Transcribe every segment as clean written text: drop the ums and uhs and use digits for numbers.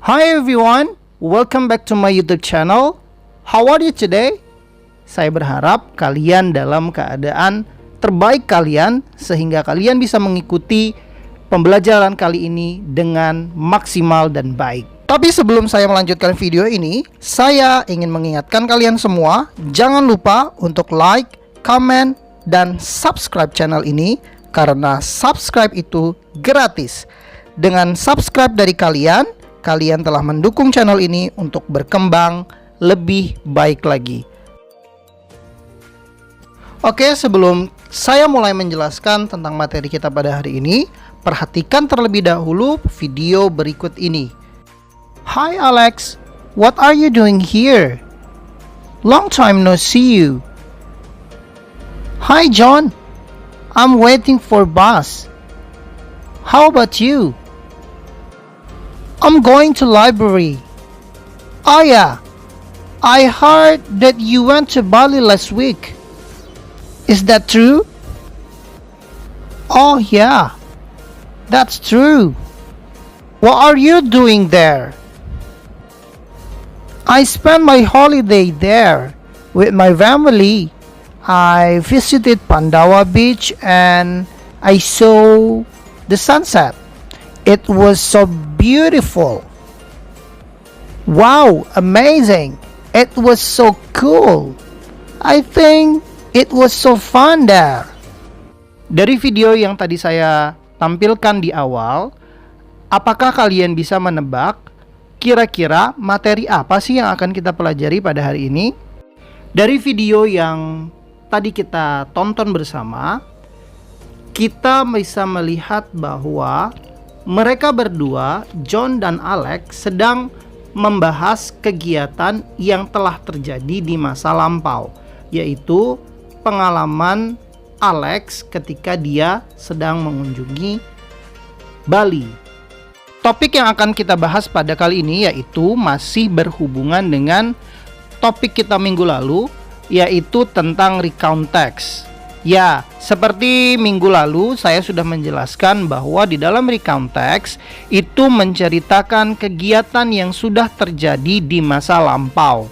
Hi everyone, welcome back to my YouTube channel. How are you today? Saya berharap kalian dalam keadaan terbaik kalian sehingga kalian bisa mengikuti pembelajaran kali ini dengan maksimal dan baik. Tapi sebelum saya melanjutkan video ini, saya ingin mengingatkan kalian semua, jangan lupa untuk like, comment, dan subscribe channel ini karena subscribe itu gratis. Dengan subscribe dari kalian telah mendukung channel ini untuk berkembang lebih baik lagi. Oke, sebelum saya mulai menjelaskan tentang materi kita pada hari ini, perhatikan terlebih dahulu video berikut ini. Hi Alex, what are you doing here? Long time no see you. Hi John, I'm waiting for bus. How about you? I'm going to library. Oh yeah, I heard that you went to Bali last week. Is that true? Oh yeah, that's true. What are you doing there? I spent my holiday there with my family. I visited Pandawa Beach and I saw the sunset. It was so beautiful. Wow, amazing. It was so cool. I think it was so fun there. Dari video yang tadi saya tampilkan di awal, apakah kalian bisa menebak kira-kira materi apa sih yang akan kita pelajari pada hari ini? Dari video yang tadi kita tonton bersama, kita bisa melihat bahwa mereka berdua, John dan Alex, sedang membahas kegiatan yang telah terjadi di masa lampau, yaitu pengalaman Alex ketika dia sedang mengunjungi Bali. Topik yang akan kita bahas pada kali ini yaitu masih berhubungan dengan topik kita minggu lalu, yaitu tentang recount text. Ya, seperti minggu lalu saya sudah menjelaskan bahwa di dalam recount text itu menceritakan kegiatan yang sudah terjadi di masa lampau.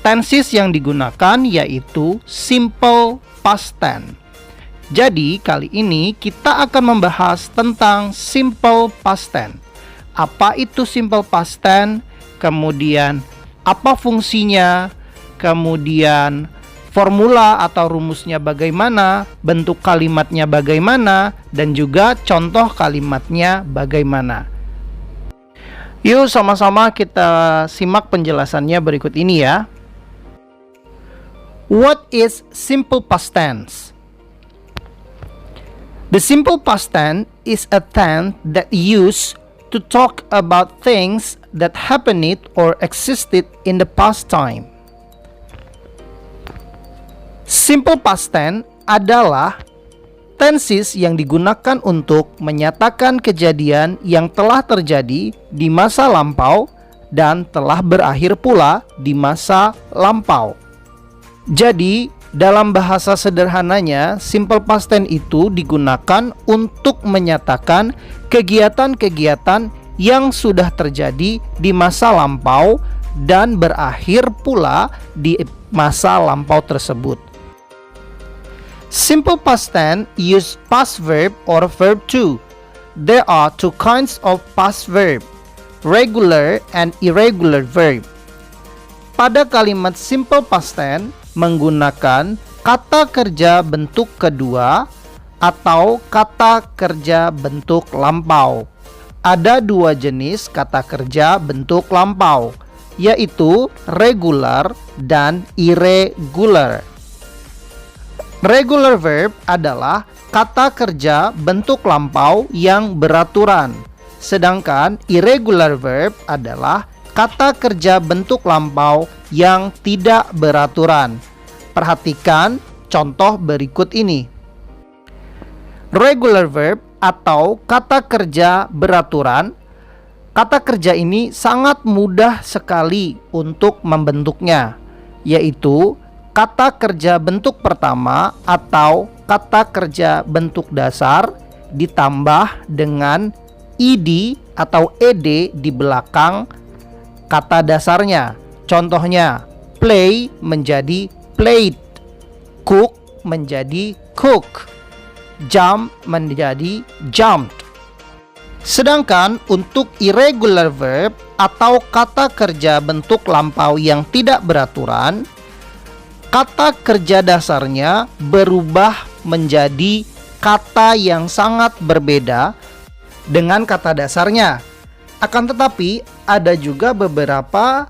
Tenses yang digunakan yaitu simple past tense. Jadi kali ini kita akan membahas tentang simple past tense. Apa itu simple past tense? Kemudian apa fungsinya? Kemudian formula atau rumusnya bagaimana? Bentuk kalimatnya bagaimana? Dan juga contoh kalimatnya bagaimana? Yuk sama-sama kita simak penjelasannya berikut ini ya. What is simple past tense? The simple past tense is a tense that used to talk about things that happened or existed in the past time. Simple past tense adalah tenses yang digunakan untuk menyatakan kejadian yang telah terjadi di masa lampau dan telah berakhir pula di masa lampau. Jadi, dalam bahasa sederhananya, simple past tense itu digunakan untuk menyatakan kegiatan-kegiatan yang sudah terjadi di masa lampau dan berakhir pula di masa lampau tersebut. Simple past tense use past verb or verb to. There are two kinds of past verb, regular and irregular verb. Pada kalimat simple past tense menggunakan kata kerja bentuk kedua atau kata kerja bentuk lampau. Ada dua jenis kata kerja bentuk lampau, yaitu regular dan irregular. Regular verb adalah kata kerja bentuk lampau yang beraturan, sedangkan irregular verb adalah kata kerja bentuk lampau yang tidak beraturan. Perhatikan contoh berikut ini. Regular verb atau kata kerja beraturan. Kata kerja ini sangat mudah sekali untuk membentuknya, yaitu kata kerja bentuk pertama atau kata kerja bentuk dasar ditambah dengan ed atau ed di belakang kata dasarnya. Contohnya, play menjadi played, cook menjadi cook, jump menjadi jumped. Sedangkan untuk irregular verb atau kata kerja bentuk lampau yang tidak beraturan, kata kerja dasarnya berubah menjadi kata yang sangat berbeda dengan kata dasarnya. Akan tetapi ada juga beberapa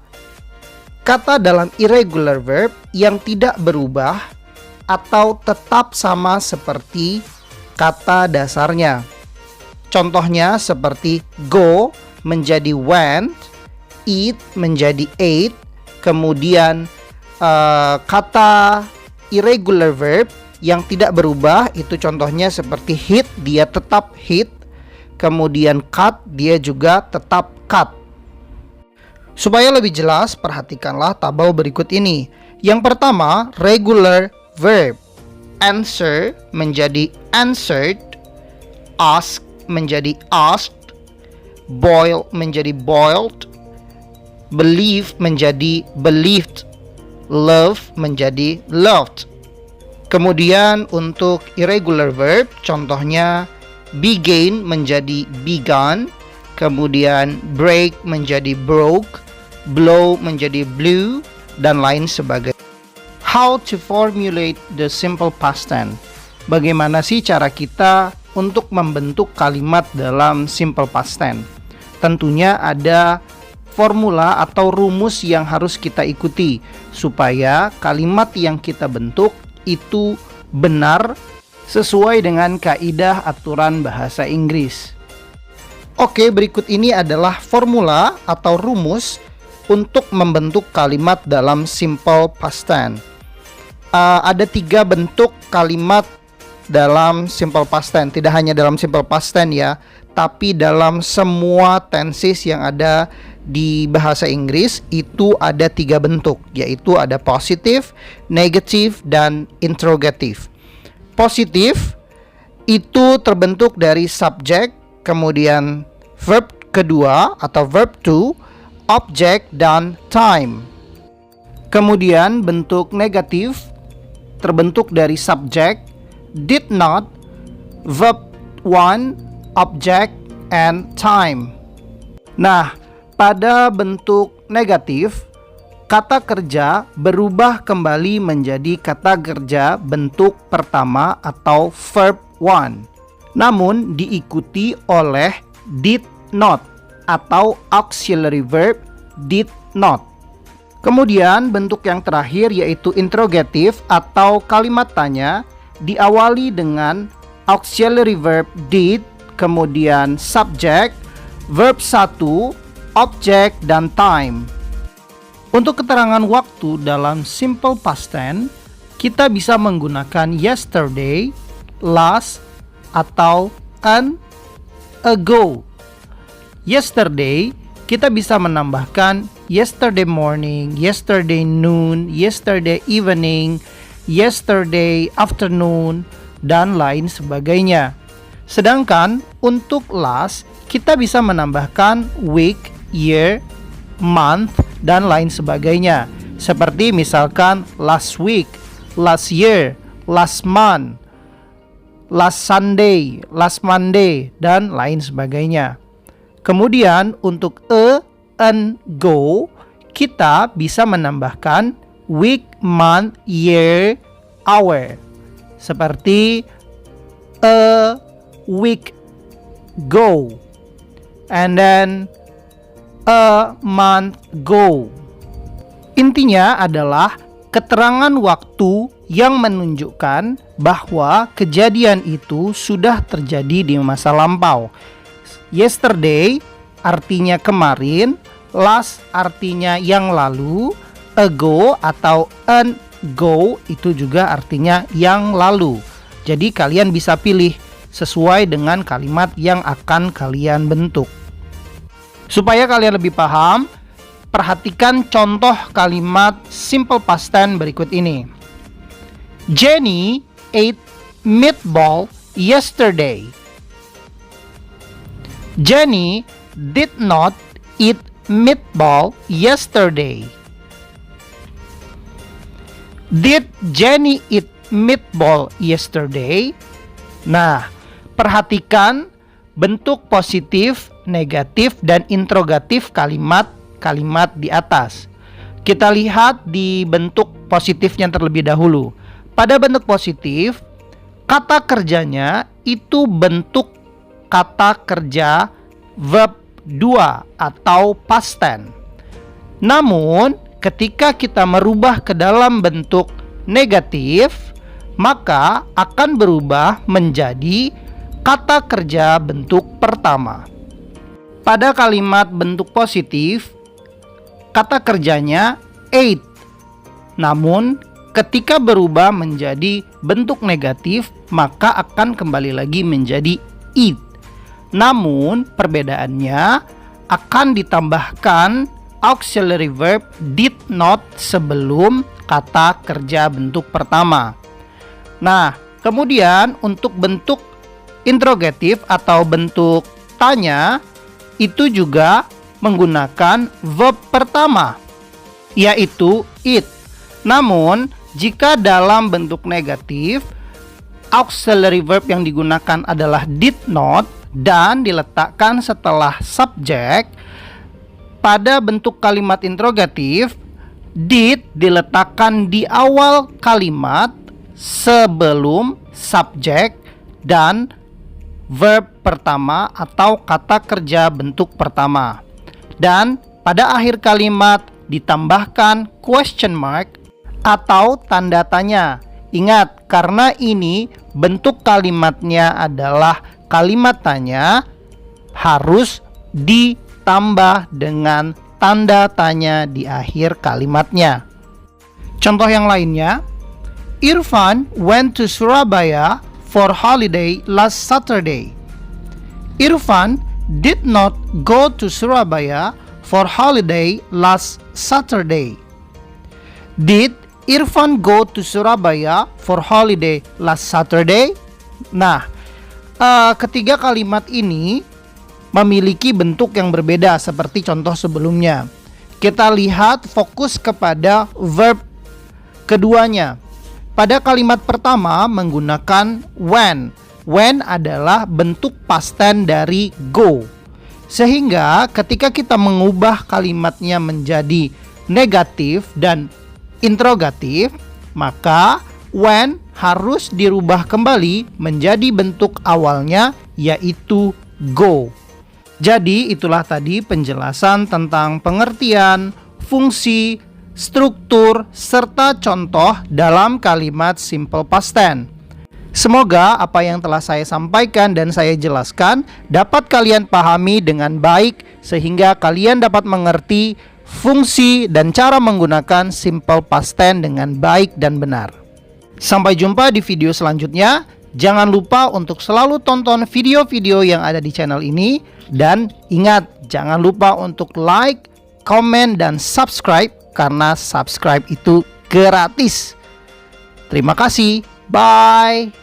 kata dalam irregular verb yang tidak berubah atau tetap sama seperti kata dasarnya. Contohnya seperti go menjadi went, eat menjadi ate, kemudian kata irregular verb yang tidak berubah itu contohnya seperti hit, dia tetap hit, kemudian cut, dia juga tetap cut. Supaya lebih jelas, perhatikanlah tabel berikut ini. Yang pertama, regular verb. Answer menjadi answered, ask menjadi asked, boil menjadi boiled, believe menjadi believed, love menjadi loved. Kemudian untuk irregular verb, contohnya begin menjadi begun, kemudian break menjadi broke, blow menjadi blew, dan lain sebagainya. How to formulate the simple past tense? Bagaimana sih cara kita untuk membentuk kalimat dalam simple past tense? Tentunya ada formula atau rumus yang harus kita ikuti supaya kalimat yang kita bentuk itu benar sesuai dengan kaidah aturan bahasa Inggris. Oke, berikut ini adalah formula atau rumus untuk membentuk kalimat dalam simple past tense. Ada 3 bentuk kalimat dalam simple past tense, tidak hanya dalam simple past tense ya, tapi dalam semua tenses yang ada di bahasa Inggris itu ada 3 bentuk, yaitu ada positif, negatif, dan interrogative. Positif itu terbentuk dari subject, kemudian verb kedua atau verb to, object, dan time. Kemudian bentuk negatif terbentuk dari subject, did not, verb 1, object, and time. Nah, pada bentuk negatif, kata kerja berubah kembali menjadi kata kerja bentuk pertama atau verb 1. Namun diikuti oleh did not atau auxiliary verb did not. Kemudian bentuk yang terakhir yaitu interrogative atau kalimat tanya diawali dengan auxiliary verb did, kemudian subject, verb 1, object, dan time. Untuk keterangan waktu dalam simple past tense, kita bisa menggunakan yesterday, last, atau an ago. Yesterday, kita bisa menambahkan yesterday morning, yesterday noon, yesterday evening, yesterday afternoon, dan lain sebagainya. Sedangkan untuk last, kita bisa menambahkan week, year, month, dan lain sebagainya. Seperti misalkan last week, last year, last month, last Sunday, last Monday, dan lain sebagainya. Kemudian untuk and go, kita bisa menambahkan week, month, year, hour. Seperti a week go, and then a month go. Intinya adalah keterangan waktu yang menunjukkan bahwa kejadian itu sudah terjadi di masa lampau. Yesterday artinya kemarin, last artinya yang lalu, ago atau ago itu juga artinya yang lalu. Jadi kalian bisa pilih sesuai dengan kalimat yang akan kalian bentuk. Supaya kalian lebih paham, perhatikan contoh kalimat simple past tense berikut ini. Jenny ate meatball yesterday. Jenny did not eat meatball yesterday. Did Jenny eat meatball yesterday? Nah, perhatikan bentuk positif, negatif, dan interrogatif kalimat-kalimat di atas. Kita lihat di bentuk positifnya terlebih dahulu. Pada bentuk positif, kata kerjanya itu bentuk kata kerja verb 2 atau past tense. Namun, ketika kita merubah ke dalam bentuk negatif, maka akan berubah menjadi kata kerja bentuk pertama. Pada kalimat bentuk positif, kata kerjanya ate. Namun, ketika berubah menjadi bentuk negatif, maka akan kembali lagi menjadi eat. Namun, perbedaannya akan ditambahkan auxiliary verb did not sebelum kata kerja bentuk pertama. Nah, kemudian untuk bentuk interrogatif atau bentuk tanya itu juga menggunakan verb pertama, yaitu eat. Namun, jika dalam bentuk negatif, auxiliary verb yang digunakan adalah did not dan diletakkan setelah subjek. Pada bentuk kalimat interrogatif, did diletakkan di awal kalimat sebelum subjek dan verb pertama atau kata kerja bentuk pertama. Dan pada akhir kalimat ditambahkan question mark atau tanda tanya. Ingat, karena ini bentuk kalimatnya adalah kalimat tanya, harus ditambah dengan tanda tanya di akhir kalimatnya. Contoh yang lainnya, Irfan went to Surabaya for holiday last Saturday. Irfan did not go to Surabaya for holiday last Saturday. Did Irfan go to Surabaya for holiday last Saturday? Nah, ketiga kalimat ini memiliki bentuk yang berbeda seperti contoh sebelumnya. Kita lihat fokus kepada verb keduanya. Pada kalimat pertama menggunakan when. When adalah bentuk past tense dari go. Sehingga ketika kita mengubah kalimatnya menjadi negatif dan interrogatif, maka when harus dirubah kembali menjadi bentuk awalnya, yaitu go. Jadi itulah tadi penjelasan tentang pengertian, fungsi, struktur, serta contoh dalam kalimat simple past tense. Semoga apa yang telah saya sampaikan dan saya jelaskan dapat kalian pahami dengan baik sehingga kalian dapat mengerti fungsi dan cara menggunakan simple past tense dengan baik dan benar. Sampai jumpa di video selanjutnya. Jangan lupa untuk selalu tonton video-video yang ada di channel ini. Dan ingat, jangan lupa untuk like, komen, dan subscribe karena subscribe itu gratis. Terima kasih. Bye.